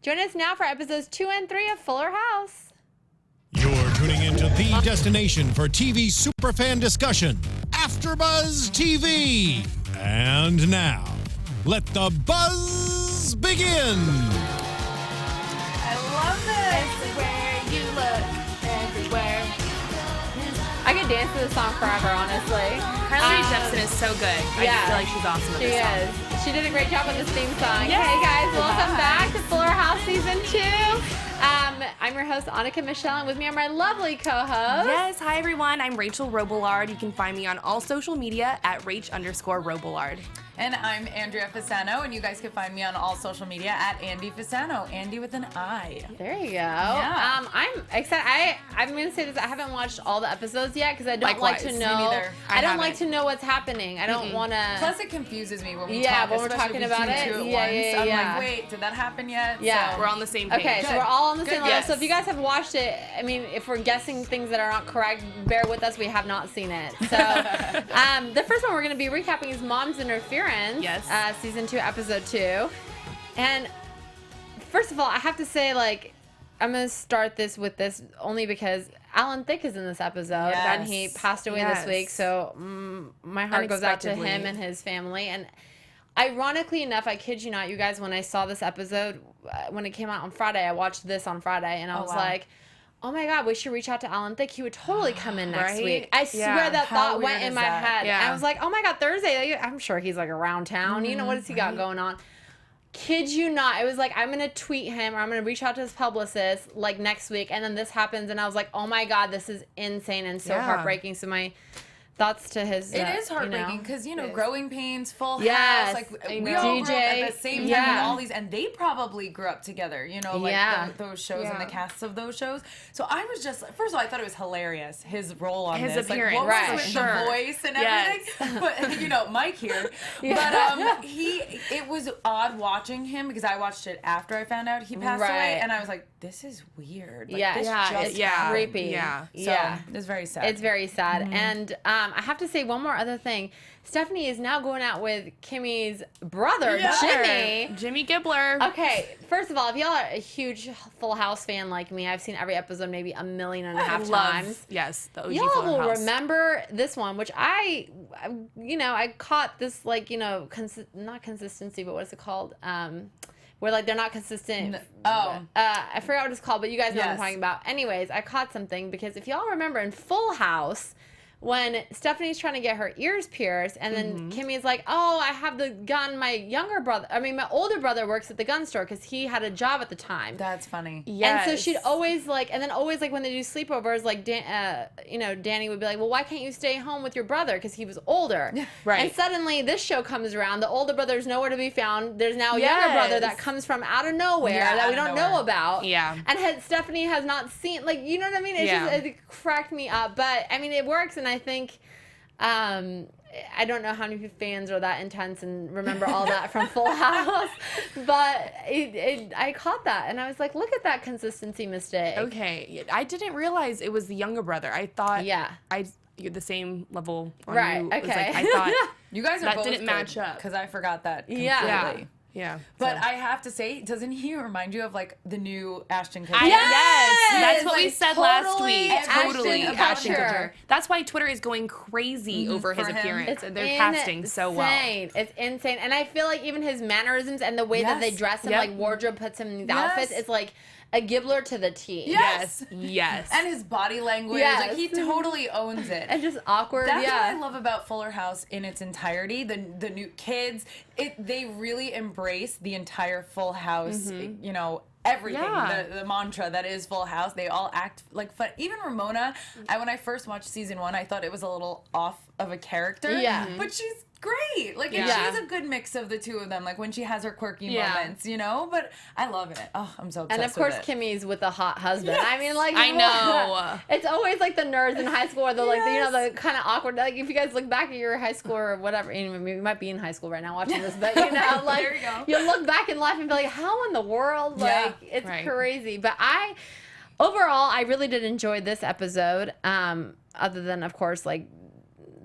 Join us now for episodes 2 and 3 of Fuller House. You're tuning into the destination for TV superfan discussion, AFTERBUZZ TV. And now, let the buzz begin. I love this. Everywhere you look, everywhere. I could dance to this song forever, honestly. Carly Rae Jepsen is so good. I just feel like she's awesome at this song. She is. She did a great job on this theme song. Yes. Hey guys, welcome back to Fuller House Season 2. I'm your host, Annika Michelle, and with me are my lovely co-host. Yes, hi everyone. I'm Rachel Robillard. You can find me on all social media at Rach_Robillard. And I'm Andrea Fasano, and you guys can find me on all social media at Andy Fasano, Andy with an I. There you go. Yeah. I'm excited. I'm going to say this. I haven't watched all the episodes yet because I don't like to Me know. neither. I don't like to know what's happening. I don't want to. Plus, it confuses me when we Yeah, talk, when we're especially talking if we about do it. two at Yeah, once. yeah. I'm like, wait, did that happen yet? Yeah. So, We're on the same page. Okay, so Good. we're all on the same Good, level. yes. So if you guys have watched it, I mean, if we're guessing things that are not correct, bear with us. We have not seen it. So the first one we're going to be recapping is Mom's Interference. Yes. Season 2, episode 2. And first of all, I have to say, like, I'm going to start this with this only because Alan Thicke is in this episode. Yes. And he passed away this week. So my heart goes out to him and his family. And ironically enough, I kid you not, you guys, when I saw this episode, when it came out on Friday, I watched this on Friday, and I was like, oh my God, we should reach out to Alan Thicke. He would totally come in next week. I swear that How thought went weird in is my that? head. Yeah. I was like, oh my God, Thursday. I'm sure he's like around town. You know, what has he got going on? Kid you not. It was like, I'm going to tweet him or I'm going to reach out to his publicist like next week. And then this happens. And I was like, oh my God, this is insane and so heartbreaking. So my thoughts to his. It is heartbreaking because, Growing Pains, Full Yes. House, like we know. all grew up DJ, at the same time yeah. with all these, and they probably grew up together, those shows and the casts of those shows. So I was just, first of all, I thought it was hilarious, his role on His this. appearance, like, what right, was with for sure. the voice and Yes. everything. But, Mike here. But it was odd watching him because I watched it after I found out he passed away, and I was like, this is weird. Like, this just happened. Creepy. Yeah. So it's very sad. It's very sad. And I have to say one more other thing. Stephanie is now going out with Kimmy's brother, Jimmy Gibbler. Okay, first of all, if y'all are a huge Full House fan like me, I've seen every episode maybe 1.5 million times. Yes, the OG Y'all Fuller will House. remember this one, which I caught this, like, not consistency, but what's it called? Where, like, they're not consistent. I forgot what it's called, but you guys know what I'm talking about. Anyways, I caught something because if y'all remember in Full House, when Stephanie's trying to get her ears pierced, and then Kimmy's like, oh, I have the gun. My older brother works at the gun store because he had a job at the time. That's funny. Yes. And so she'd always always when they do sleepovers, like, Danny would be like, well, why can't you stay home with your brother? Because he was older. Right. And suddenly this show comes around. The older brother's nowhere to be found. There's now a younger brother that comes from out of nowhere that we don't know about. Yeah. And Stephanie has not seen, like, you know what I mean? It's just, it cracked me up. But, I mean, it works, and I think, I don't know how many fans are that intense and remember all that from Full House, but I caught that, and I was like, look at that consistency mistake. Okay, I didn't realize it was the younger brother. I thought you're the same level on Right, you. It was okay. like, I thought You guys are that both didn't match up. because I forgot that completely. Yeah. Yeah. But I have to say, doesn't he remind you of, like, the new Ashton Kutcher? Yes! That's what we Like, said last week. totally Ashton Kutcher. Kutcher. That's why Twitter is going crazy over his For him. appearance. It's They're casting so well. It's insane. And I feel like even his mannerisms and the way that they dress him, like wardrobe puts him in these outfits, it's like a Gibbler to the T. Yes. Yes. And his body language, Yes. like, he totally owns it. And just awkward. That's what I love about Fuller House in its entirety. The new kids, they really embrace the entire Full House, everything. Yeah. The mantra that is Full House. They all act like fun. Even Ramona, when I first watched season 1, I thought it was a little off of a character. Yeah. But she's great. Like, and Yeah. she's a good mix of the two of them. Like, when she has her quirky moments, But I love it. Oh, I'm so obsessed And of course, with it. Kimmy's with a hot husband. Yes. I mean, like, I know. It's always like the nerds in high school, or the like, the kind of awkward. Like, if you guys look back at your high school or whatever, you might be in high school right now watching this, but like, There you go. you'll look back in life and be like, how in the world? Like, it's crazy. But overall, I really did enjoy this episode. Other than, of course, like,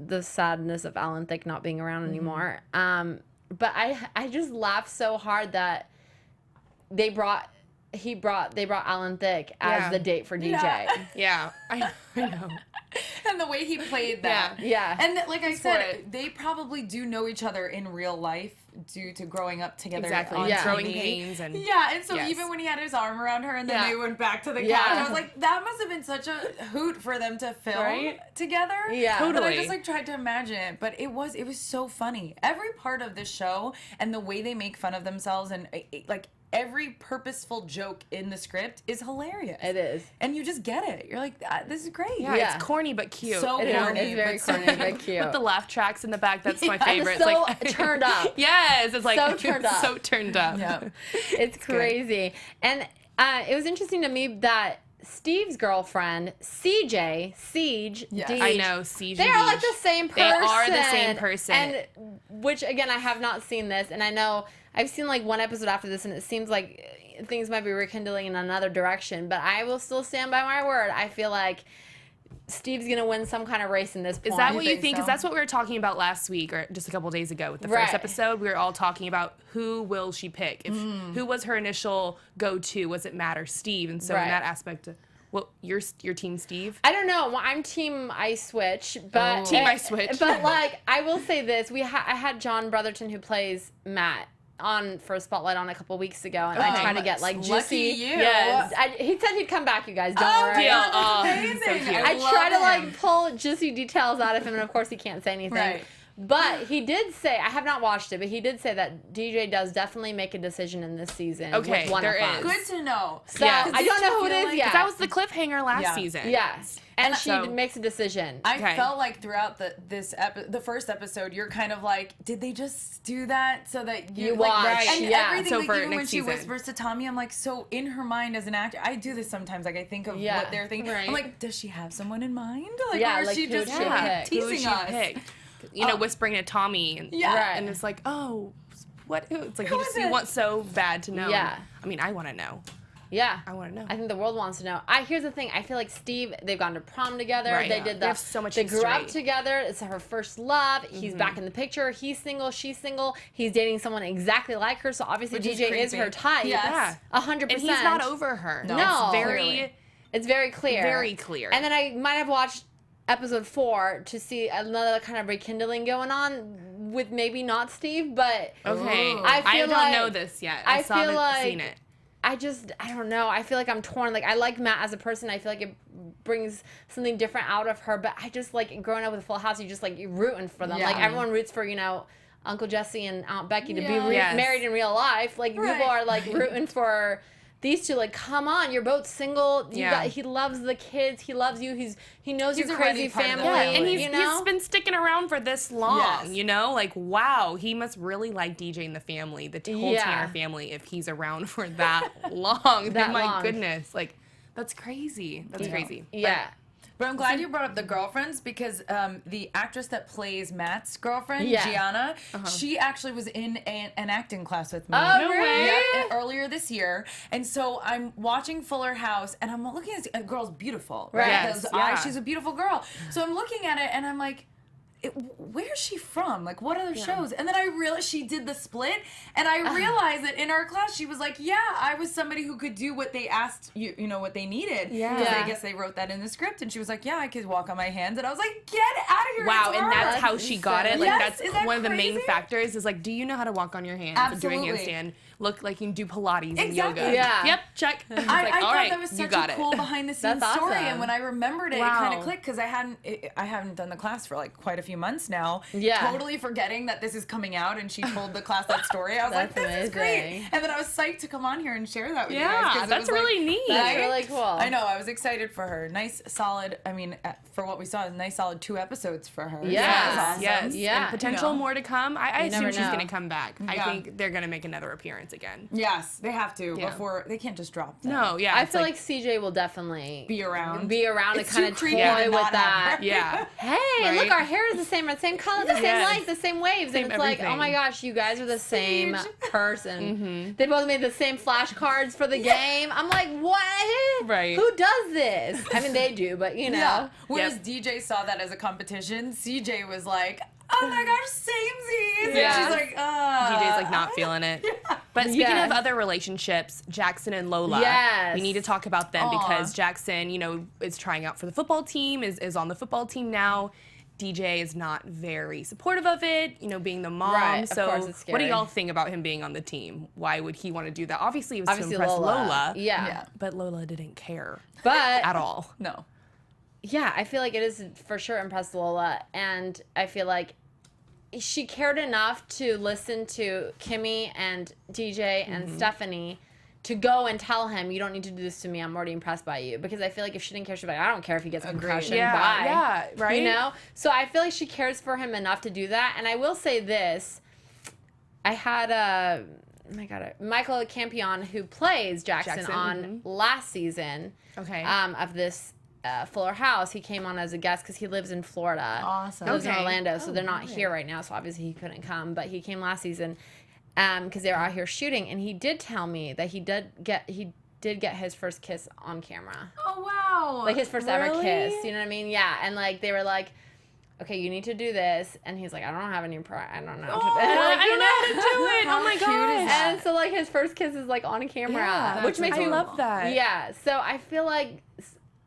the sadness of Alan Thicke not being around anymore. But I just laughed so hard that they brought they brought Alan Thicke as the date for DJ. Yeah, I know. And the way he played that. Yeah. And like I said, they probably do know each other in real life due to growing up together. Exactly. On Growing TV. pains and and so even when he had his arm around her and then they went back to the couch, I was like, that must have been such a hoot for them to film together. Yeah. Totally. But I just like tried to imagine it. But it was so funny. Every part of this show and the way they make fun of themselves and like every purposeful joke in the script is hilarious. It is. And you just get it. You're like, this is great. Yeah, it's corny but cute. So It corny. is very corny but cute. With the laugh tracks in the back, that's my favorite. So It's like, turned up. Yes, it's like So turned up. So turned up. Yeah. It's crazy. And it was interesting to me that Steve's girlfriend, CJ, Siege, Yes. Deej, I know, CJ. they are like the same person. They are the same person. And which, again, I have not seen this. And I know I've seen like one episode after this, and it seems like things might be rekindling in another direction. But I will still stand by my word. I feel like Steve's going to win some kind of race in this point. Is that what you think? so? Because that's what we were talking about last week, or just a couple days ago with the first episode. We were all talking about who will she pick? Who was her initial go-to? Was it Matt or Steve? And so in that aspect, well, your team Steve? I don't know. Well, I'm team I Switch, but Team I Switch. But like, I will say this: I had John Brotherton, who plays Matt, on for a spotlight on a couple weeks ago, and I tried to get like juicy. You. Yes. He said he'd come back, you guys. Don't worry. deal. Amazing. So cute. I love try to him. like pull juicy details out of him, and of course he can't say anything. Right. But he did say, I have not watched it, but he did say that DJ does definitely make a decision in this season. Okay, with one there of us. is. Good to know. So Yeah. I don't know who it is yet. That was the cliffhanger last season. Yes. And she so- makes a decision. I felt like throughout the first episode, you're kind of like, did they just do that so that You like, watch, right. And yeah. everything, So like, for even when next she season. whispers to Tommy, I'm like, so in her mind as an actor, I do this sometimes. Like I think of what they're thinking. Right. I'm like, does she have someone in mind? Like, Yeah, or is like, she who just would she pick? Who teasing she us? picked? You know, whispering to Tommy. And, Yeah. And it's like, oh, what? It's like Who you is you it? want so bad to know. Yeah. I mean, I want to know. Yeah. I want to know. I think the world wants to know. Here's the thing. I feel like Steve, they've gone to prom together. Right. They Yeah. did They have so much They grew up history. together. It's her first love. He's back in the picture. He's single. She's single. He's dating someone exactly like her. So obviously Which is DJ is her creepy. type. Yes. 100%. And he's not over her. No. It's very, Clearly. It's very clear. very clear. And then I might have watched episode 4 to see another kind of rekindling going on with maybe not Steve, but okay. I feel don't like- know this yet. I I feel like- seen it. I don't know. I feel like I'm torn. Like, I like Matt as a person. I feel like it brings something different out of her. But I just, like, growing up with Full House, you just, like, you're rooting for them. Yeah. Like, everyone roots for, you know, Uncle Jesse and Aunt Becky to be Yes. married in real life. Like, Right. people are, like, rooting for these two. Like, come on. You're both single. Yeah. He loves the kids. He loves you. He knows He's your already crazy part of the family. family. And he's, you know? he's been sticking around for this long, Yes. you know? Like, wow, he must really like DJ and the family, the whole Yeah. Tanner family, if he's around for that long. That My long. goodness. Like, that's crazy. That's crazy. Yeah. But I'm glad you brought up the girlfriends because the actress that plays Matt's girlfriend, Yeah. Gianna, she actually was in an acting class with me. Oh, No really? Yeah, earlier this year. And so I'm watching Fuller House and I'm looking at this girl's beautiful. Right. Yes, Those yeah. eyes, she's a beautiful girl. So I'm looking at it and I'm like, where's she from? Like, what other shows? And then I realized she did the split, and I realized that in our class she was like, "Yeah, I was somebody who could do what they asked you know, what they needed." Yeah. Because I guess they wrote that in the script, and she was like, "Yeah, I could walk on my hands," and I was like, "Get out of here!" Wow, it's and her." that's how she got it. Like, Yes, that's is that one of the main crazy? factors is like, do you know how to walk on your hands? And do a Absolutely. handstand. Look like you can do Pilates and Exactly. yoga. Yeah. Yep, check. It's I like, thought all right, that was you such got a it. cool behind the scenes That's story, awesome. and when I remembered it, it Wow. kind of clicked because I haven't done the class for like quite a few months now. Yeah. Totally forgetting that this is coming out, and she told the class that story. I was like, That's "This is great," amazing. and then I was psyched to come on here and share that with you Yeah, guys. 'cause it that's was, like, really neat. That's right? really cool. I know. I was excited for her. Nice, solid. I mean, for what we saw, a nice, solid 2 episodes for her. Yeah. That was awesome. Yes. Yeah. And potential You know. more to come. I You assume never she's know. going to come back. I Yeah. think they're going to make another appearance again. Yes, they have to Yeah. before they can't just drop them. No, yeah. I it's feel like CJ will definitely Be around. and It's kind too of creepy toy to with not have that. her. yeah. Hey, Right? look, our hair is the same color, the same Yes. length, the same waves. Same and it's like, oh everything. my gosh, you guys are the same Siege. person. They both made the same flashcards for the game. I'm like, what? Right. Who does this? I mean, they do, but you know. Yeah. Whereas DJ saw that as a competition, CJ was like, "Oh my gosh, samesies!" Yeah. And she's like, DJ's like not feeling it. But speaking of other relationships, Jackson and Lola, we need to talk about them because Jackson, you know, is trying out for the football team, is on the football team now. DJ is not very supportive of it, you know, being the mom. Right, so of course it's scary. What do y'all think about him being on the team? Why would he want to do that? Obviously, it was to impress Lola. Yeah. But Lola didn't care at all. No. Yeah, I feel like it is for sure impressed Lola. And I feel like she cared enough to listen to Kimmy and DJ and Stephanie to go and tell him, you don't need to do this to me. I'm already impressed by you. Because I feel like if she didn't care, she'd be like, I don't care if he gets a concussion. Bye. Yeah, right? You know? So I feel like she cares for him enough to do that. And I will say this. I had Michael Campion, who plays Jackson. On last season of this Fuller House. He came on as a guest because he lives in Florida. Awesome. He lives in Orlando, so they're not here right now. So obviously he couldn't come. But he came last season. Because they were out here shooting, and he did tell me that he did get his first kiss on camera. Oh wow! Like his first ever kiss. You know what I mean? Yeah. And like they were like, okay, you need to do this, and he's like, I don't have any I don't know. I don't know how to do it. Oh my gosh! And so like his first kiss is like on camera, which makes me love that. Yeah. So I feel like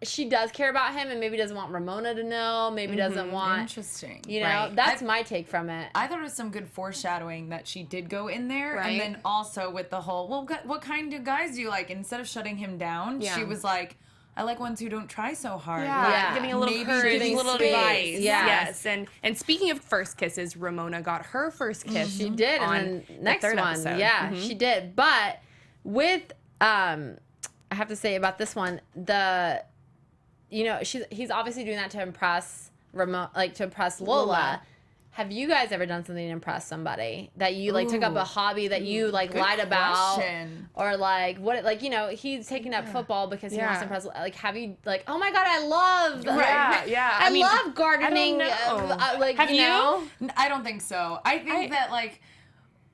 she does care about him, and maybe doesn't want Ramona to know. Maybe doesn't want. Interesting. You know, that's my take from it. I thought it was some good foreshadowing that she did go in there, and then also with the whole, well, what kind of guys do you like? Instead of shutting him down, she was like, I like ones who don't try so hard. Yeah, giving a little courage, giving a little advice. Yes. And speaking of first kisses, Ramona got her first kiss. She did on the next third one. episode. Yeah, she did. But with I have to say about this one, he's obviously doing that to impress to impress Lola. Have you guys ever done something to impress somebody that you like took up a hobby that you like lied about, or like what he's taking up football because he wants to impress? Like, have you like, oh my god, I love I love gardening. Have you? I don't think so. I think that like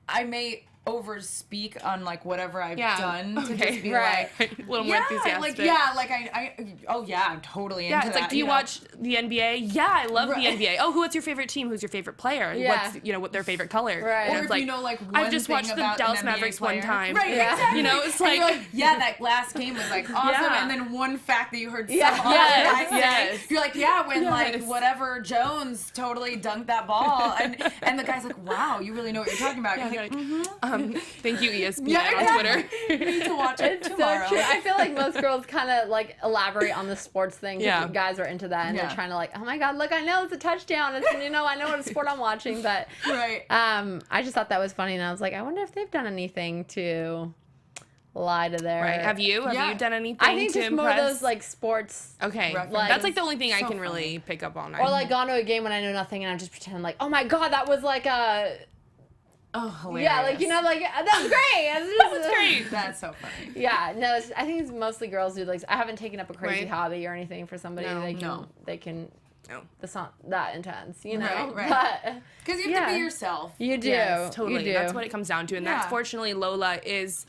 I may overspeak on like whatever I've done to just be like a little more enthusiastic. I'm totally into that. It's like, do you watch the NBA? Yeah, I love the NBA. Oh, what's your favorite team? Who's your favorite player? What's what their favorite color? Right. Or if like, you know like one I've just thing watched the about Dallas an Mavericks NBA player. one time. Right, exactly. You know, it's and like, that last game was like awesome, and then one fact that you heard some other guy say, you're like, when like whatever Jones totally dunked that ball, and the guy's like, wow, you really know what you're talking about. You're like, thank you, ESPN on Twitter. You need to watch it tomorrow. So true. I feel like most girls kind of like elaborate on the sports thing because guys are into that and they're trying to like, oh my god, look, I know it's a touchdown. It's, I know what sport I'm watching, but I just thought that was funny, and I was like, I wonder if they've done anything to lie to their. Right. Have you done anything? I think to just impress? more of those like sports. Okay, that's like the only thing I can really pick up on. Or like gone to a game when I know nothing and I'm just pretending like, oh my god, that was like a. Oh, hilarious. Yeah, like, like, that's great. That's great. That's so funny. Yeah, no, I think it's mostly girls do. Like, I haven't taken up a crazy hobby or anything for somebody. They can. No. That's not that intense, you know? Right. Because you have to be yourself. You do. Yes, totally. You do. That's what it comes down to. And that's fortunately Lola is,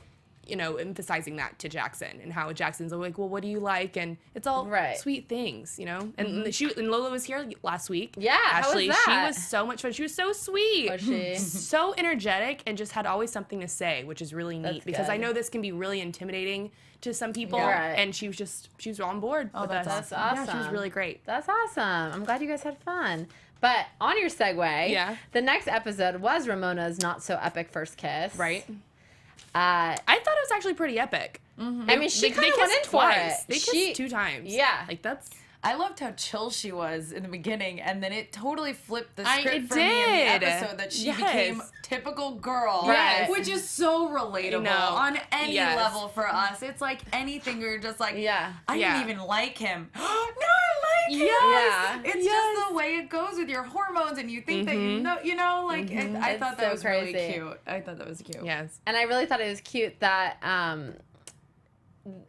emphasizing that to Jackson, and how Jackson's like, well, what do you like? And it's all sweet things, And and Lola was here last week. Yeah, Ashley, how was that? she was so much fun. She was so sweet. Was she? So energetic, and just had always something to say, which is really neat because I know this can be really intimidating to some people. And she was on board with us. That's awesome. Yeah, she was really great. That's awesome. I'm glad you guys had fun. But on your segue, the next episode was Ramona's not so epic first kiss. Right. I thought it was actually pretty epic. Mm-hmm. I mean, she kind of went in twice. for it. They kissed 2 times. Yeah. Like, that's... I loved how chill she was in the beginning, and then it totally flipped the script for me in the episode that she became typical girl, which is so relatable on any level for us. It's like anything you're just like, I didn't even like him. No, I like him. Yeah. It's just the way it goes with your hormones, and you think that I thought that was really cute. I thought that was cute. Yes. And I really thought it was cute that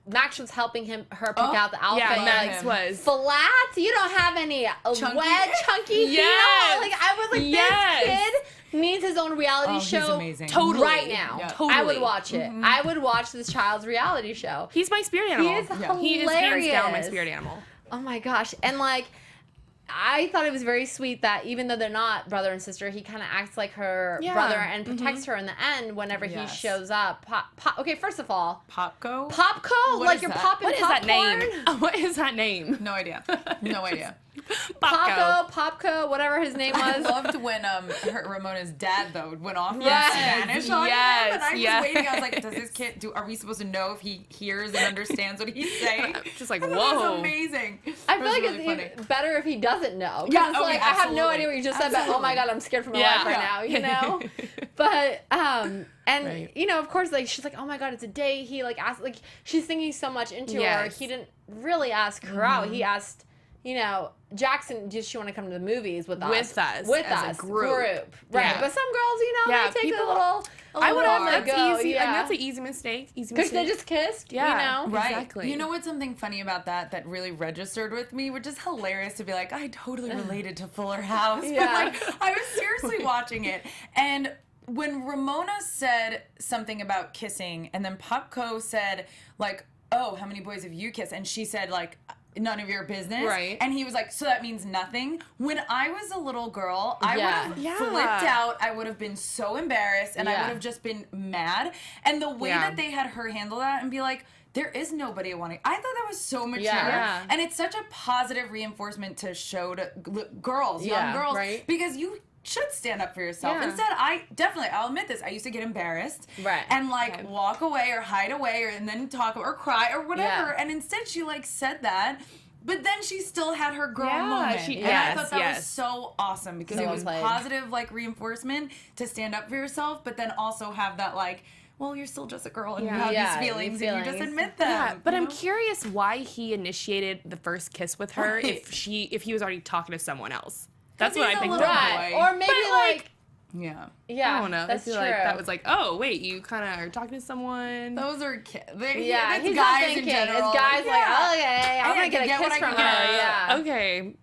Max was helping her pick out the outfit. Yeah, Max was flat. You don't have any chunky feet. Like, I was like, this kid needs his own reality show. He's amazing. Totally. Right now. Yeah. Totally. I would watch it. I would watch this child's reality show. He's my spirit animal. He is hilarious. He is hands down my spirit animal. Oh my gosh. And like, I thought it was very sweet that even though they're not brother and sister, he kind of acts like her brother and protects her in the end whenever he shows up. Okay, first of all, Popco? Popco? Like you're popping What is that name? What is that name? No idea. No idea. Popco, whatever his name I was. loved when Ramona's dad though went off in Spanish on him, and I was waiting. I was like, "Does this kid? Are we supposed to know if he hears and understands what he's saying?" Just like, That was amazing. I feel like it's even better if he doesn't know. Yeah, it's like I have no idea what you just said, but oh my god, I'm scared for my life right now. You know, but and you know, of course, like she's like, oh my god, it's a date. He like asked, like she's thinking so much into her. He didn't really ask her out. He asked. You know, Jackson, does she want to come to the movies with us? With us. Group. Right. Yeah. But some girls, you know, they take a little I would have, that's go. easy. Yeah. And that's an easy mistake. Because they just kissed, you know? Right. Exactly. You know what's something funny about that really registered with me, which is hilarious to be like, I totally related to Fuller House. But like, I was seriously watching it. And when Ramona said something about kissing, and then Popco said, like, oh, how many boys have you kissed? And she said, like, none of your business. Right. And he was like, so that means nothing? When I was a little girl, I would have flipped out. I would have been so embarrassed, and I would have just been mad. And the way that they had her handle that and be like, there is nobody wanting. I thought that was so mature. And it's such a positive reinforcement to show to girls, young girls. Right. Because you should stand up for yourself. Instead, I'll admit this, I used to get embarrassed. Right. And like walk away or hide away and then talk or cry or whatever. And instead she like said that, but then she still had her girl moment. And I thought that was so awesome because it was positive like reinforcement to stand up for yourself, but then also have that like, well, you're still just a girl and you have these feelings and you just admit them. Yeah, but I'm curious why he initiated the first kiss with her if he was already talking to someone else. That's what I think. Right. Or maybe like yeah. Yeah. I don't know. That's true. Like that was like, oh wait, you kind of are talking to someone. Those are kids. Yeah, it's he's guys not thinking. in general. It's guys like, oh, okay, I'm gonna get a kiss from her. Yeah. Okay.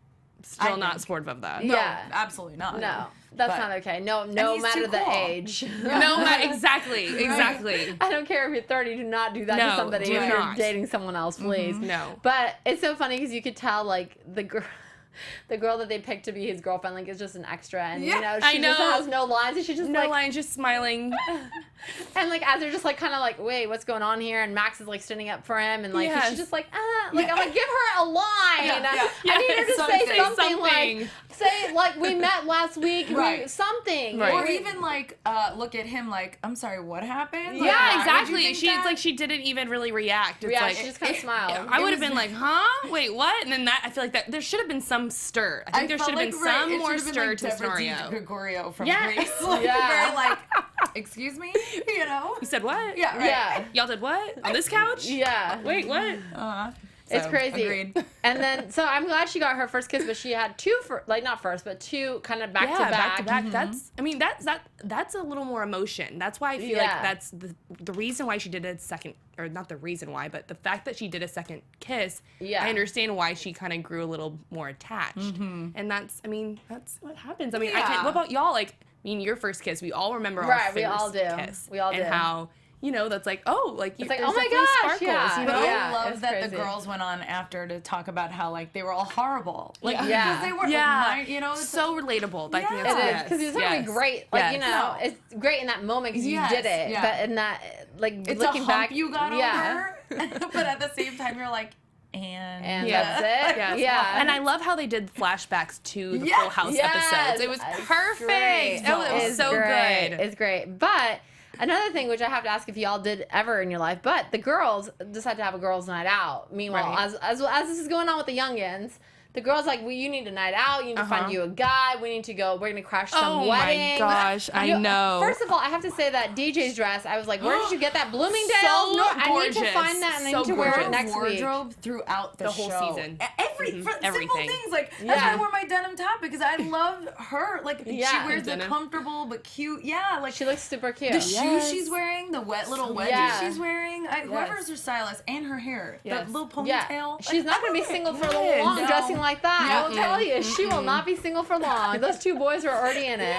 Still not supportive of that. No, absolutely not. No. That's not okay. No matter the age. Exactly. I don't care if you're 30. Do not do that to somebody if you're dating someone else, please. No. But it's so funny because you could tell like the girl that they picked to be his girlfriend like is just an extra, and you know she just has no lines, and she's just no lines, just smiling. And like as they're just like kind of like, wait, what's going on here? And Max is like standing up for him, and like she's just like, like I'm like, give her a line. I need her to say something like. Say like we met last week, something, or even like look at him like, I'm sorry, what happened? Like, exactly. She's like she didn't even really react. It's like she just kind of smiled. I would have been like, huh? Wait, what? And then I feel like that there should have been some stir. I think there should have been some more stir to the scenario. Gregorio from Greece. Very like, excuse me, you know? You said what? Yeah, right. Yeah. Y'all did what on this couch? Yeah. Wait, what? It's crazy. Agreed. And then, so I'm glad she got her first kiss, but she had two, not first, but two kind of back to back. That's, I mean, that's a little more emotion. That's why I feel like that's the reason why she did a second, or not the reason why, but the fact that she did a second kiss, I understand why she kind of grew a little more attached. And that's what happens. I mean, what about y'all? Like, I mean, your first kiss, we all remember our first kiss. We all do. And how, you know, that's like, oh, like, it's like, oh my gosh, sparkles, you know? I love that the girls went on after to talk about how, like, they were all horrible. Like, because they were, you know, it's so relatable. I think it is, because it's really great. Like, you know, it's great in that moment because you did it. But in that, like, it's looking a hump back, you got over, but at the same time, you're like, and that's it. Yeah. And I love how they did flashbacks to the Full House episodes. It was perfect. It was so good. It's great. But another thing, which I have to ask if y'all did ever in your life, but the girls decided to have a girls' night out. Meanwhile, as this is going on with the youngins, the girls like, well, you need a night out. You need to find you a guy. We need to go. We're gonna crash some wedding. Oh my gosh, I know. First of all, I have to say that DJ's dress. I was like, where did you get that? Bloomingdale's? I need to find that and I need to wear it next week. Wardrobe throughout the whole season. Everything. Simple things like that's why I wore my denim top because I love her. Like she wears the comfortable but cute. Yeah, like she looks super cute. The shoes she's wearing, the wet little wedges she's wearing. Whoever's her stylist and her hair, that little ponytail. She's not gonna be single for long dressing like that. I will tell you, she will not be single for long. Those two boys are already in it.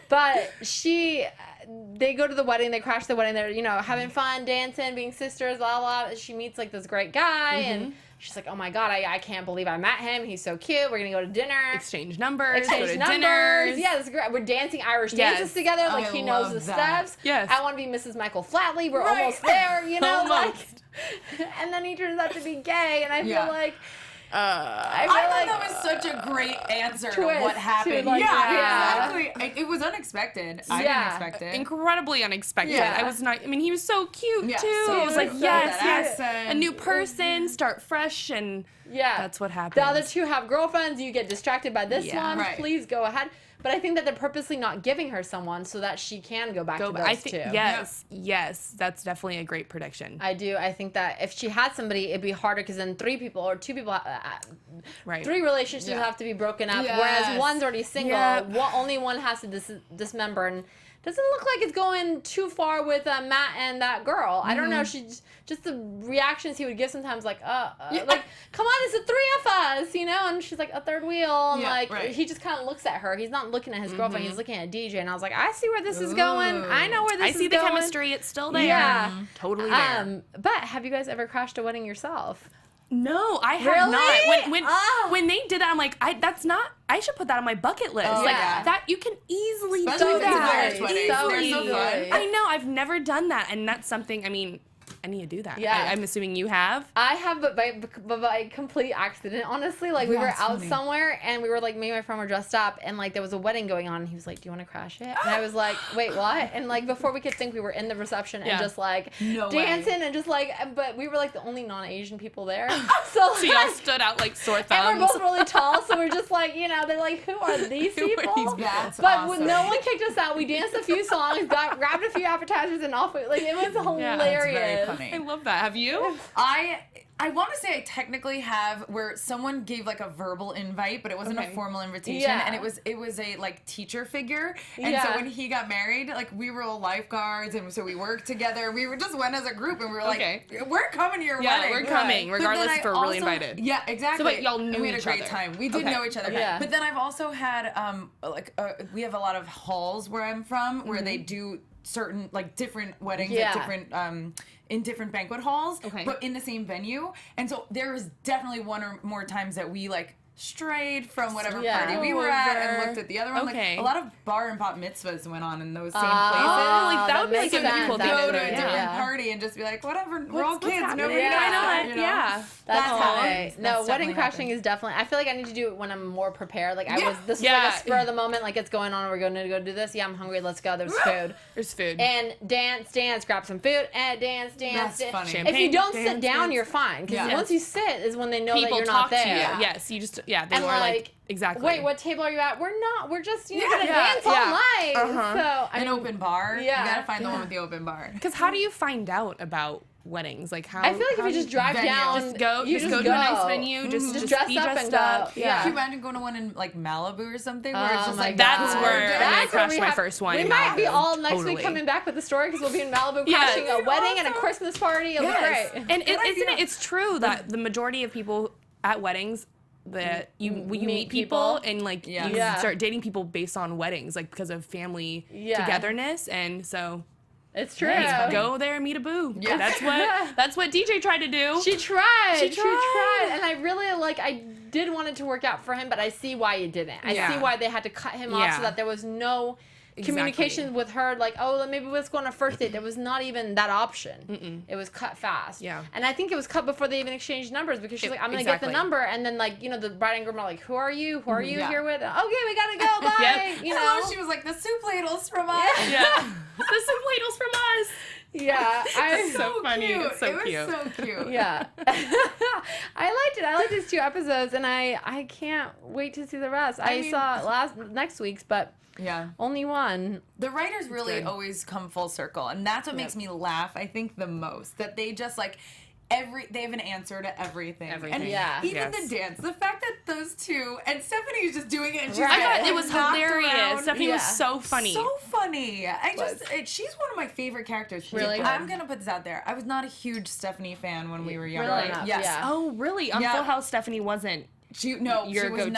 But they go to the wedding, they crash the wedding, they're, you know, having fun, dancing, being sisters, blah, blah. She meets, like, this great guy, and she's like, oh, my God, I can't believe I met him. He's so cute. We're going to go to dinner. Exchange numbers. Exchange numbers. Dinners. Yeah, this is great. We're dancing Irish dances together. Like, he knows the steps. Yes. I want to be Mrs. Michael Flatley. We're almost there, you know? Like, and then he turns out to be gay, and I feel like... I thought that was such a great answer to what happened. Like, exactly. It was unexpected. I didn't expect it. Incredibly unexpected. I was not. I mean, he was so cute too. So it was like, yes, accent. a new person, start fresh, and that's what happened. The other two have girlfriends. You get distracted by this one. Right. Please go ahead. But I think that they're purposely not giving her someone so that she can go back to those two. Yes, that's definitely a great prediction. I do. I think that if she had somebody, it'd be harder because then 3 people or 2 people, 3 relationships have to be broken up, whereas one's already single. Only one has to dismember, and doesn't look like it's going too far with Matt and that girl. I don't know. She's just the reactions he would give sometimes, like, like, come on, it's the 3 of us, you know? And she's like, a third wheel, and he just kind of looks at her. He's not looking at his girlfriend. He's looking at DJ, and I was like, I see where this is going. I know where this is going. I see the chemistry. It's still there. Yeah. Totally there. But have you guys ever crashed a wedding yourself? No, I have Really? not. When they did that, I'm like, I should put that on my bucket list. Like that, you can easily do that. So fun. I know. I've never done that, and that's something. I mean, I need to do that. Yeah. I'm assuming you have. I have, but by complete accident, honestly. Like, we were out somewhere, and we were, like, me and my friend were dressed up, and, like, there was a wedding going on, and he was like, do you want to crash it? And I was like, wait, what? And, like, before we could think, we were in the reception and just, like, dancing and just, like, but we were, like, the only non-Asian people there. So y'all stood out like sore thumbs. And we're both really tall, so we're just, like, you know, they're like, who are these people? But when no one kicked us out, we danced a few songs, grabbed a few appetizers, and off. Like, it was hilarious. Funny. I love that. Have you? I want to say I technically have where someone gave like a verbal invite, but it wasn't a formal invitation, and it was a like teacher figure. And so when he got married, like we were all lifeguards, and so we worked together. We just went as a group, and we were like, "We're coming to your wedding. We're coming, regardless if we're really invited." Yeah, exactly. So, but y'all knew we had each a great other. time. We did know each other. Yeah. But then I've also had we have a lot of halls where I'm from where they do certain like different weddings at different in different banquet halls, but in the same venue. And so there was definitely one or more times that we like strayed from whatever party we were at and looked at the other one. Like, a lot of bar and bat mitzvahs went on in those same places. Like, that would be like a cool thing go to to do. a different party and just be like, whatever, we're all kids. Nobody knows. I know. Yeah. That's how That's No, wedding definitely crashing is definitely. I feel like I need to do it when I'm more prepared. Like this was like a spur of the moment. Like it's going on. We're going to go do this. Yeah, I'm hungry. Let's go. There's food. There's food. And dance, grab some food, and dance. That's funny. If you don't sit down, you're fine. Because once you sit is when they know that you're not there. To you. Yes, you just they and are like exactly. Wait, what table are you at? We're not. We're just gonna dance all night. So an open bar. You gotta find the one with the open bar. Because how do you find out about weddings? Like how? I feel like if you just drive down, just go to a nice venue, just dress be up dressed and go. up. Yeah. Can you imagine going to one in like Malibu or something where it's just like that's where I crashed my first one. We might be all next week coming back with the story because we'll be in Malibu crashing a wedding and a Christmas party. It'll be great. And it's true that the majority of people at weddings that you meet people and like you start dating people based on weddings, like because of family togetherness, and so. It's true. Go there and meet a boo. Yeah. That's what DJ tried to do. She tried. And I really I did want it to work out for him, but I see why it didn't. I see why they had to cut him off so that there was no communication with her, like, oh, maybe let's go on a first date. There was not even that option. It was cut fast. Yeah. And I think it was cut before they even exchanged numbers because she's like, I'm going to get the number. And then, like, you know, the bride and groom are like, who are you? Who are you here with? Okay, we got to go. Bye. You know? She was like, the soup ladles from us. Yeah. The soup ladles from us. Yeah, it's so funny. Cute. It's so cute. It was so cute. Yeah. I liked it. I liked these 2 episodes, and I can't wait to see the rest. I saw next week's, but only one. The writers really always come full circle, and that's what makes me laugh, I think, the most. That they just, like, they have an answer to everything. And even the dance. The fact that those 2, and Stephanie was just doing it, and I thought it was hilarious. Stephanie was so funny. So funny. She's one of my favorite characters. Really? I'm going to put this out there. I was not a huge Stephanie fan when we were younger. Really? Yes. Oh, really? On Full House, Stephanie wasn't She was go-to.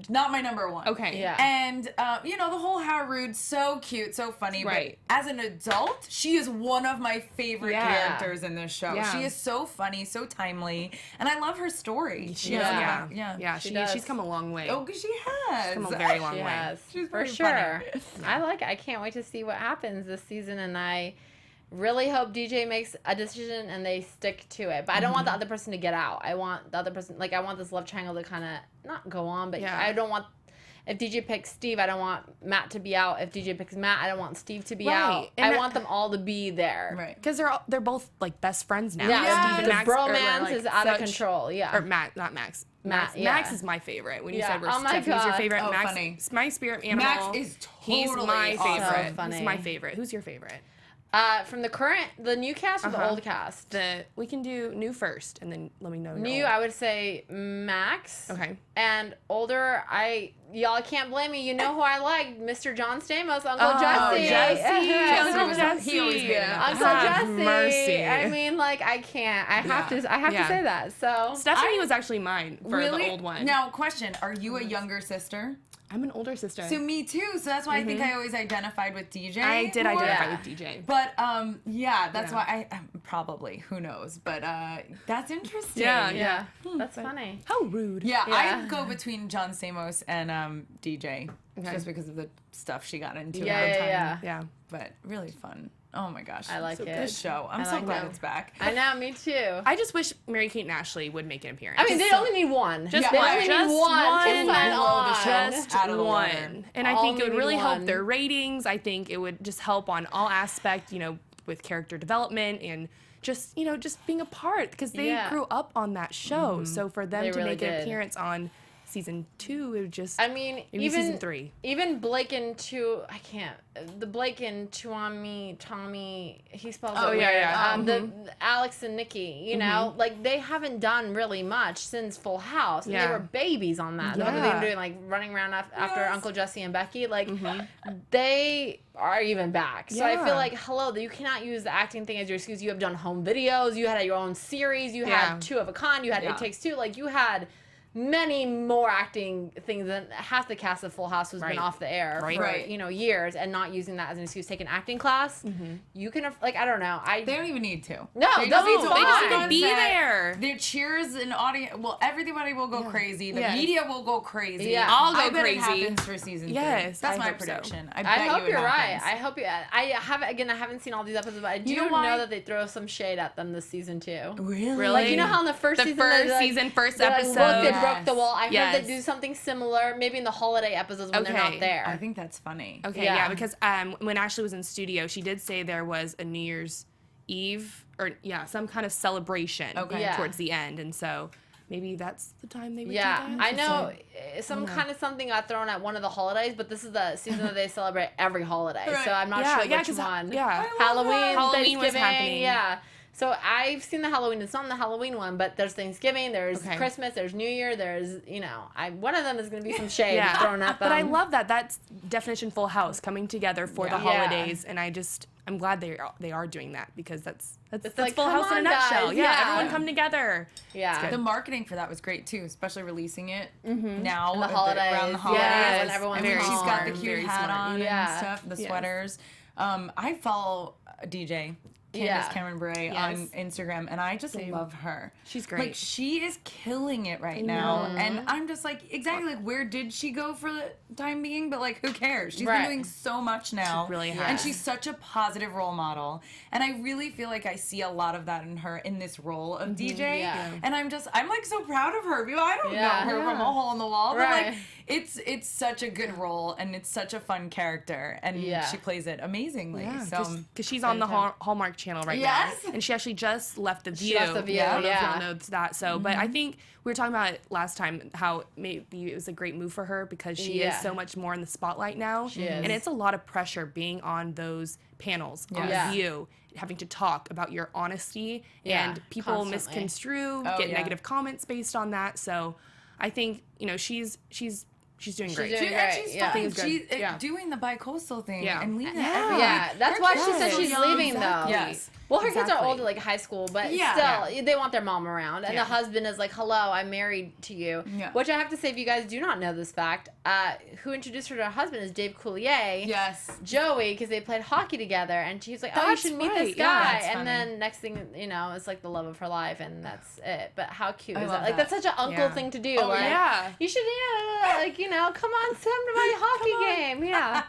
not my number one. Okay. Yeah. And the whole how rude, so cute, so funny. Right. But as an adult, she is one of my favorite characters in this show. Yeah. She is so funny, so timely, and I love her story. She's come a long way. Oh, she has. She's come a very long She way. has. She's for pretty sure. funny. I like it. I can't wait to see what happens this season, and I really hope DJ makes a decision and they stick to it. But I don't want the other person to get out. I want the other person, I want this love triangle to kind of not go on, but I don't want, if DJ picks Steve, I don't want Matt to be out. If DJ picks Matt, I don't want Steve to be out. And I want them all to be there. Right. Because they're both like best friends now. Yeah, Steve and the Max bromance is out of control. Yeah. Or Matt, not Max. Matt, Max is my favorite. When you said Oh my Stephanie's your God. favorite, Oh, Max funny. is my spirit animal. Max is He's totally my awesome. favorite. So funny. He's my favorite. Who's your favorite? From the new cast or the old cast? We can do new first, and then let me know. New, I would say Max. Okay. And older, y'all can't blame me. You know who I like, Mr. John Stamos, Uncle Oh, Jesse. Jesse. He always made it up. Uncle Have Jesse. mercy. I mean, I can't. I have to say that. So Stephanie was actually mine for the old one. Now, question: are you a younger sister? I'm an older sister. So me too. So that's why I think I always identified with DJ. I did more. identify with DJ. But that's why I probably, who knows, but that's interesting. yeah, that's funny. How rude. Yeah, Yeah. I'd go between John Stamos and DJ just because of the stuff she got into. Yeah. But really fun. Oh my gosh. I like it. This show. I'm I so like glad it. it's back. I know, me too. I just wish Mary-Kate and Ashley would make an appearance. I mean, they only need one. Just they one. only Just need one. one. to sign on. Just Out of the water. one. And I think it would Only really help one. their ratings. I think it would just help on all aspects, with character development and just being a part because they grew up on that show. So for them They to really make an did. appearance on season 2, it would just maybe season 3. Even Blake and the Blake and Tommy, he spells it weird. The Alex and Nikki, they haven't done really much since Full House. And they were babies on that. What they've been doing, running around after Uncle Jesse and Becky, they are even back. So I feel like, hello, you cannot use the acting thing as your excuse. You have done home videos, you had your own series, you had Two of a Kind, you had It Takes Two, you had many more acting things than half the cast of Full House has been off the air for years, and not using that as an excuse. Take an acting class. You can I don't know. They don't even need to. No, they they'll be just fine. need to be there. Their cheers and audience. Well, everybody will go crazy. The media will go crazy. Yeah. I'll go I bet crazy. It happens for season 3. Yes, that's I my hope so. prediction. I I hope bet you're right. happens. I hope you. I haven't seen all these episodes, but I do know why? know that they throw some shade at them this season too. Really? You know how in the first season, first they're episode. look, they broke the wall. I heard Yes. they do something similar, maybe in the holiday episodes when they're not there. I think that's funny. Okay, Yeah. because when Ashley was in studio, she did say there was a New Year's Eve or some kind of celebration towards the end, and so maybe that's the time they would do that. I know kind of something got thrown at one of the holidays, but this is the season that they celebrate every holiday, so I'm not sure which one. Halloween was Thanksgiving, happening. Yeah. So I've seen the Halloween. It's not the Halloween one, but there's Thanksgiving, there's Christmas, there's New Year, there's one of them is going to be some shade thrown at them. But I love that. That's definition Full House coming together for the holidays, and I'm glad they are doing that because that's Full House in a nutshell. guys. Yeah, everyone come together. Yeah. The marketing for that was great too, especially releasing it now the holidays. around the holidays. Yeah, when everyone's I mean, she's got the home. cute Very hat smart. on Yeah. and stuff, the sweaters. I follow DJ. Candace Cameron Bure on Instagram, and I just love her. She's great. She is killing it right now, and I'm just where did she go for the time being? But who cares? She's been doing so much now. She really has. And she's such a positive role model, and I really feel like I see a lot of that in her in this role of DJ. Yeah. And I'm so proud of her. I don't know her from a hole in the wall, but it's such a good role, and it's such a fun character, and she plays it amazingly. Yeah, so because she's on the Hallmark Channel right now, and she actually just left The View. left The View, I don't know if y'all know that. So, but I think we were talking about it last time how maybe it was a great move for her because she is so much more in the spotlight now, and it's a lot of pressure being on those panels on The View, having to talk about your honesty, and people constantly. misconstrue, get negative comments based on that. So, I think she's doing great. doing And great, she's yeah. fine. Things good. She's doing the bi-coastal thing Yeah. and leaving it Yeah, everywhere. that's Her why kids she are said so she's young. leaving though. Yes. Well, her kids are older, like high school, but still, they want their mom around. And the husband is like, hello, I'm married to you. Yeah. Which I have to say, if you guys do not know this fact, who introduced her to her husband is Dave Coulier. Yes. Joey, because they played hockey together. And she's like, oh, you should meet this guy. And then next thing, you know, it's like the love of her life, and that's it. But how cute is that? Like, that's such an uncle thing to do. Oh, like, yeah. You should, like, you know, come on, come to my hockey game. Yeah.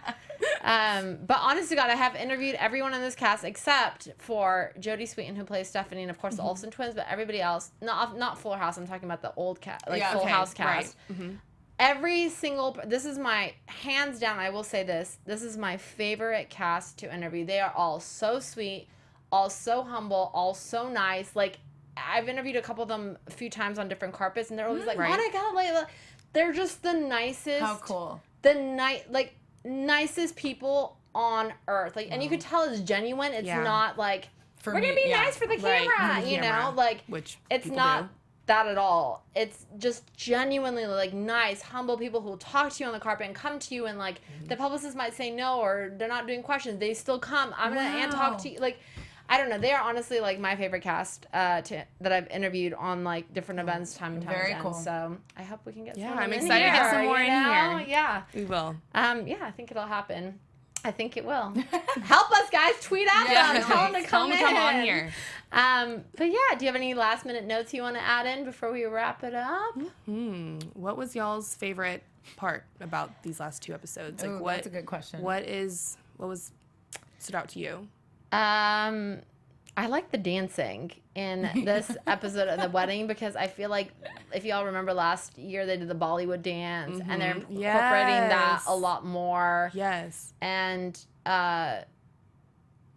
But honest to God, I have interviewed everyone in this cast except for Jodie Sweetin, who plays Stephanie, and of course the Olsen twins, but everybody else, not Fuller House, I'm talking about the old cast, like Full House cast. Right. Every single, this is my, hands down, I will say this is my favorite cast to interview. They are all so sweet, all so humble, all so nice. Like, I've interviewed a couple of them a few times on different carpets, and they're always like, Monica, like, they're just the nicest. How cool. Nicest people on earth. Like, and you could tell it's genuine. It's not like, we're gonna be nice for the camera, you know? Like, which it's not that at all. It's just genuinely, like, nice, humble people who will talk to you on the carpet and come to you, and, like, the publicist might say no, or they're not doing questions. They still come. I'm gonna talk to you. Like, I don't know. They are honestly, like, my favorite cast that I've interviewed on, like, different events time and time again. Cool. So I hope we can get some I'm excited to get some more in here. Yeah. We will. Yeah, I think it'll happen. I think it will. Help us, guys. Tweet at them. Tell them to come on here. But yeah, do you have any last minute notes you want to add in before we wrap it up? What was y'all's favorite part about these last 2 episodes? Like, that's a good question. What was stood out to you? I like the dancing in this episode of the wedding, because I feel like, if y'all remember last year, they did the Bollywood dance, and they're incorporating that a lot more. Yes. And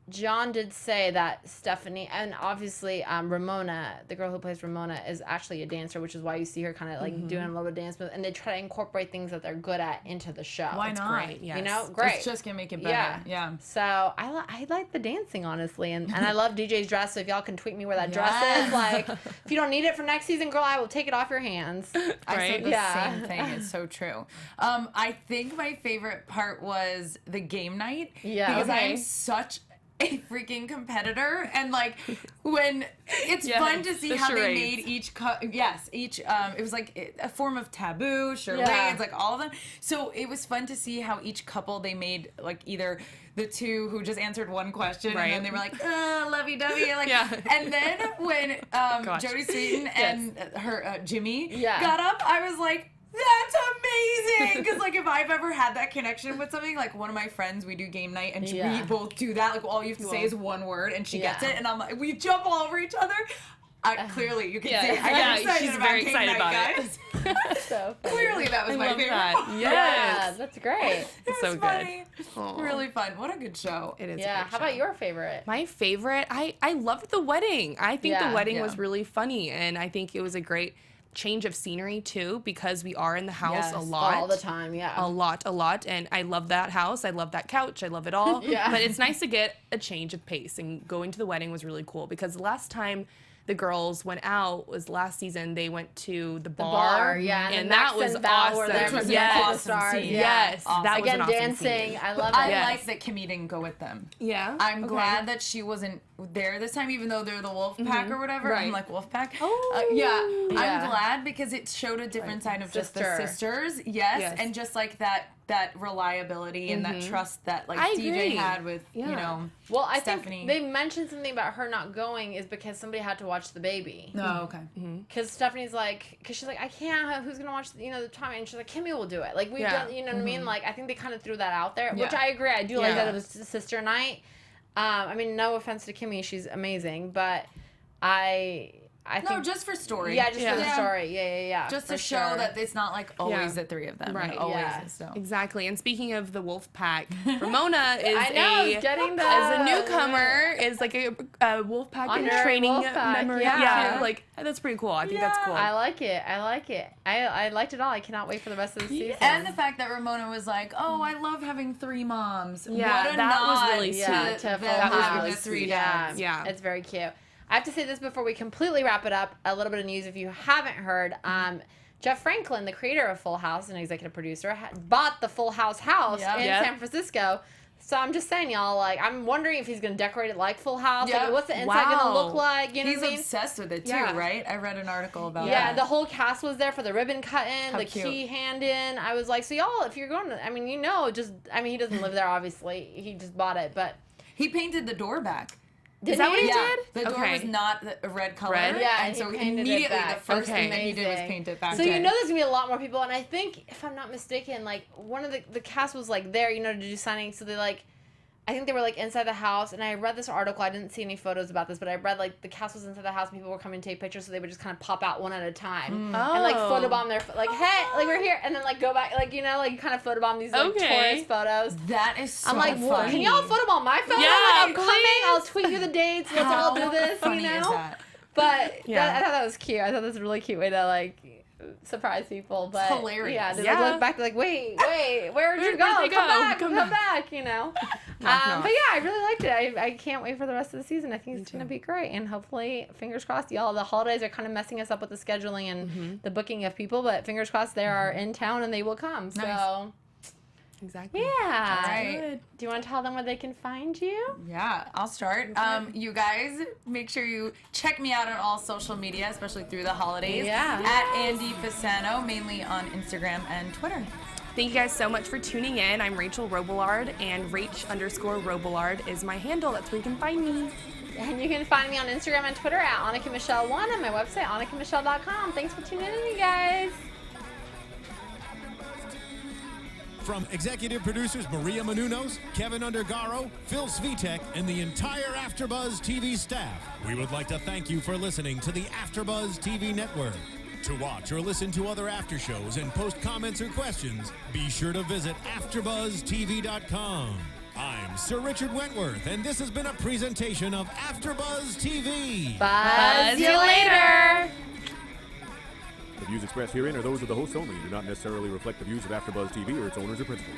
John did say that Stephanie, and obviously Ramona, the girl who plays Ramona, is actually a dancer, which is why you see her kind of like doing a little bit of dance move, and they try to incorporate things that they're good at into the show. Why not? Great, yes. You know, great. It's just gonna make it better. Yeah. So I like the dancing, honestly, and I love DJ's dress. So if y'all can tweet me where that dress is, like, if you don't need it for next season, girl, I will take it off your hands. I said the same thing. It's so true. I think my favorite part was the game night. Yeah. Because I'm such a freaking competitor, and like, when it's fun to see how they made each it was like a form of taboo, charades, like all of them. So it was fun to see how each couple they made, like, either the two who just answered one question and then they were like lovey-dovey, like, and then when Jodie Sweetin and her Jimmy got up, I was like, that's amazing! Because, like, if I've ever had that connection with something, like, one of my friends, we do game night, and we both do that. Like, all you have to say is one word, and she gets it, and I'm like, we jump all over each other. Clearly, you can see I'm excited she's about very game excited night, about guys. So funny. Clearly, that was my favorite part. Yes, that's great. It was funny. Really fun. What a good show. It is. Yeah. How about your favorite? My favorite, I loved the wedding. I think the wedding was really funny, and I think it was a great change of scenery too, because we are in the house a lot, all the time. A lot, and I love that house. I love that couch. I love it all. But it's nice to get a change of pace, and going to the wedding was really cool, because the last time the girls went out was last season. They went to the bar, and that was awesome. Yes, awesome. That was again, an awesome dancing. scene. I love it. I like that Kimmy didn't go with them. Yeah, I'm glad that she wasn't there this time, even though they're the wolf pack or whatever. I'm like, wolf pack. I'm glad, because it showed a different side of just the sisters. Yes, and just like that reliability and that trust that, like, DJ had with you know. Well, I Stephanie. think they mentioned something about her not going is because somebody had to watch the baby. Oh, okay. Because Stephanie's like, because she's like, I can't. Who's gonna watch? The time? And she's like, Kimmy will do it. Like, we've done. You know what I mean? Like, I think they kind of threw that out there, which I agree. I do like that it was sister night. I mean, no offense to Kimmy, she's amazing, but I think, just for story. Yeah, just for the story. Yeah. Just to show that it's not like always the three of them. Right. Always. So. Exactly. And speaking of the wolf pack, Ramona is a newcomer, is like a wolf pack in training member. Yeah. Like, that's pretty cool. I think that's cool. I like it. I liked it all. I cannot wait for the rest of the season. And the fact that Ramona was like, oh, I love having 3 moms. Yeah, what a that was nod really sweet. That was really three sweet. dads. Yeah. It's very cute. I have to say this before we completely wrap it up. A little bit of news if you haven't heard. Jeff Franklin, the creator of Full House and executive producer, bought the Full House in San Francisco So I'm just saying, y'all, like, I'm wondering if he's going to decorate it like Full House. Yeah. Like, what's the inside going to look like? You know He's what I mean? obsessed with it, too, Yeah. right? I read an article about that. Yeah, the whole cast was there for the ribbon cutting, the cute. key hand in. I was like, so y'all, if you're going to, I mean, he doesn't live there, obviously. He just bought it, but. He painted the door back. Is that what he Yeah, did? the door was not a red color. Red? Yeah, and he so painted it immediately back. the first thing that he Amazing. did was paint it back. So you know there's gonna be a lot more people, and I think if I'm not mistaken, like one of the cast was like there, to do signings. So they like, I think they were like inside the house, and I read this article. I didn't see any photos about this, but I read like the cast was inside the house, and people were coming to take pictures, so they would just kind of pop out one at a time and like photobomb their like, hey, like we're here, and then like go back, like like kind of photobomb these like tourist photos. That is so I'm like, funny. can y'all photobomb my photo? Yeah, I'm coming. please. I'll tweet you the dates. Let's all do this. Funny is that? But Yeah. I thought that was cute. I thought that was a really cute way to like surprise people. But hilarious. Yeah, they Yeah. look back. They're like, wait, where'd you go? Where'd they Come go? back, Come come back. Knock. But yeah, I really liked it. I can't wait for the rest of the season. I think it's gonna be great, and hopefully, fingers crossed, y'all. The holidays are kind of messing us up with the scheduling and the booking of people, but fingers crossed they are in town and they will come. So. Nice. Exactly. Yeah. All right. Do you want to tell them where they can find you? Yeah, I'll start. You guys, make sure you check me out on all social media, especially through the holidays. Yeah. At Andy Fasano, mainly on Instagram and Twitter. Thank you guys so much for tuning in. I'm Rachel Robillard, and Rach_Robillard is my handle. That's where you can find me. And you can find me on Instagram and Twitter at Annika Michelle 1 and my website, AnnikaMichelle.com. Thanks for tuning in, you guys. From executive producers Maria Menounos, Kevin Undergaro, Phil Svitek, and the entire AfterBuzz TV staff, we would like to thank you for listening to the AfterBuzz TV network. To watch or listen to other after shows and post comments or questions, be sure to visit AfterBuzzTV.com. I'm Sir Richard Wentworth, and this has been a presentation of AfterBuzz TV. Buzz you later. The views expressed herein are those of the hosts only and do not necessarily reflect the views of AfterBuzz TV or its owners or principals.